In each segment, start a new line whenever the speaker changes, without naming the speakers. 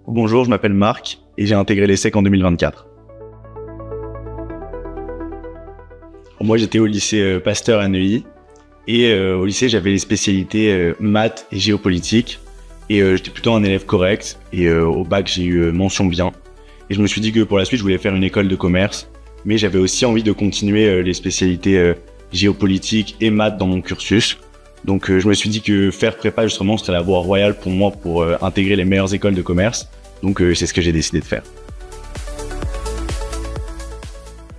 Bonjour, je m'appelle Marc et j'ai intégré l'ESSEC en 2024. Moi, j'étais au lycée Pasteur à Neuilly et au lycée, j'avais les spécialités maths et géopolitique et j'étais plutôt un élève correct et au bac, j'ai eu mention bien. Et je me suis dit que pour la suite, je voulais faire une école de commerce, mais j'avais aussi envie de continuer les spécialités géopolitique et maths dans mon cursus. Donc je me suis dit que faire prépa justement serait la voie royale pour moi pour intégrer les meilleures écoles de commerce. Donc c'est ce que j'ai décidé de faire.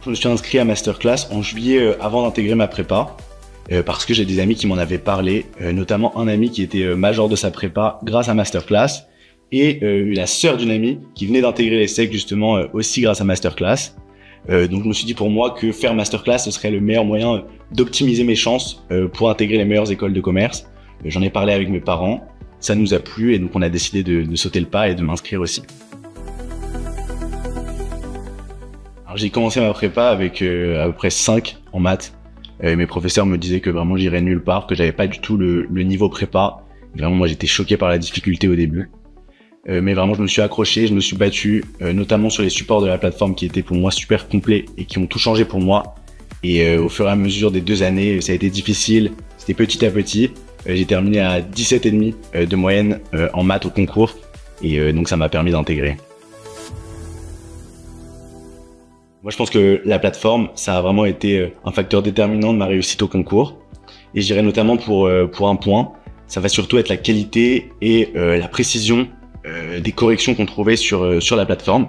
Je me suis inscrit à Masterclass en juillet avant d'intégrer ma prépa parce que j'ai des amis qui m'en avaient parlé, notamment un ami qui était major de sa prépa grâce à Masterclass et la sœur d'une amie qui venait d'intégrer l'ESSEC justement aussi grâce à Masterclass. Donc je me suis dit pour moi que faire Masterclass ce serait le meilleur moyen d'optimiser mes chances pour intégrer les meilleures écoles de commerce. J'en ai parlé avec mes parents, ça nous a plu et donc on a décidé de sauter le pas et de m'inscrire aussi. Alors j'ai commencé ma prépa avec à peu près 5 en maths. Mes professeurs me disaient que vraiment j'irais nulle part, que j'avais pas du tout le niveau prépa. Vraiment moi j'étais choqué par la difficulté au début. Mais vraiment je me suis accroché, je me suis battu, notamment sur les supports de la plateforme qui étaient pour moi super complets et qui ont tout changé pour moi. Et au fur et à mesure des 2 années, ça a été difficile, c'était petit à petit. J'ai terminé à 17,5 de moyenne en maths au concours et donc ça m'a permis d'intégrer. Moi je pense que la plateforme, ça a vraiment été un facteur déterminant de ma réussite au concours. Et je dirais notamment pour un point, ça va surtout être la qualité et la précision des corrections qu'on trouvait sur la plateforme.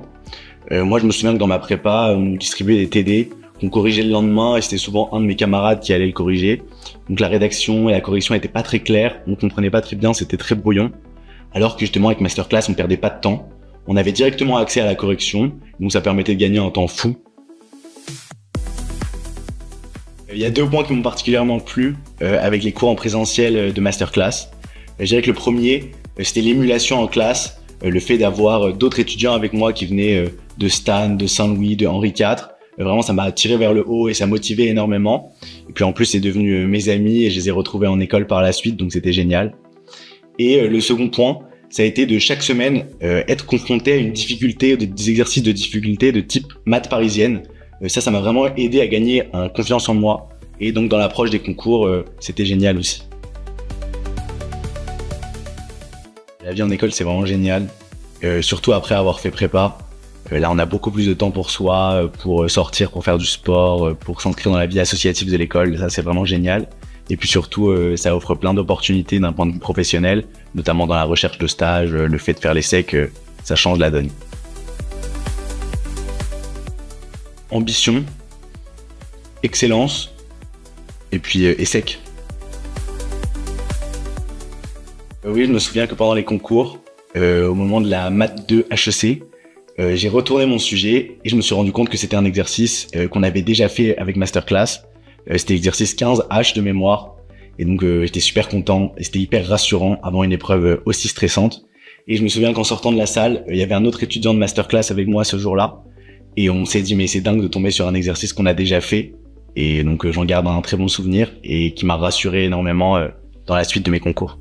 Moi, je me souviens que dans ma prépa, on nous distribuait des TD qu'on corrigeait le lendemain et c'était souvent un de mes camarades qui allait le corriger. Donc la rédaction et la correction n'étaient pas très claires, on comprenait pas très bien, c'était très brouillon. Alors que justement avec Masterclass, on perdait pas de temps. On avait directement accès à la correction, donc ça permettait de gagner un temps fou. Il y a 2 points qui m'ont particulièrement plu avec les cours en présentiel de Masterclass. Je dirais que le premier, c'était l'émulation en classe, le fait d'avoir d'autres étudiants avec moi qui venaient de Stan, de Saint-Louis, de Henri IV. Vraiment, ça m'a tiré vers le haut et ça motivait énormément. Et puis en plus, c'est devenu mes amis et je les ai retrouvés en école par la suite, donc c'était génial. Et le second point, ça a été de chaque semaine être confronté à une difficulté, des exercices de difficulté de type maths parisienne. Ça m'a vraiment aidé à gagner confiance en moi. Et donc dans l'approche des concours, c'était génial aussi. La vie en école, c'est vraiment génial, surtout après avoir fait prépa. Là, on a beaucoup plus de temps pour soi, pour sortir, pour faire du sport, pour s'inscrire dans la vie associative de l'école. Ça, c'est vraiment génial. Et puis surtout, ça offre plein d'opportunités d'un point de vue professionnel, notamment dans la recherche de stage, le fait de faire l'ESSEC, ça change la donne. Ambition, excellence, et puis ESSEC. Oui, je me souviens que pendant les concours, au moment de la maths 2 HEC, j'ai retourné mon sujet et je me suis rendu compte que c'était un exercice qu'on avait déjà fait avec Masterclass. C'était l'exercice 15H de mémoire et donc j'étais super content et c'était hyper rassurant avant une épreuve aussi stressante. Et je me souviens qu'en sortant de la salle, il y avait un autre étudiant de Masterclass avec moi ce jour-là et on s'est dit mais c'est dingue de tomber sur un exercice qu'on a déjà fait et donc j'en garde un très bon souvenir et qui m'a rassuré énormément dans la suite de mes concours.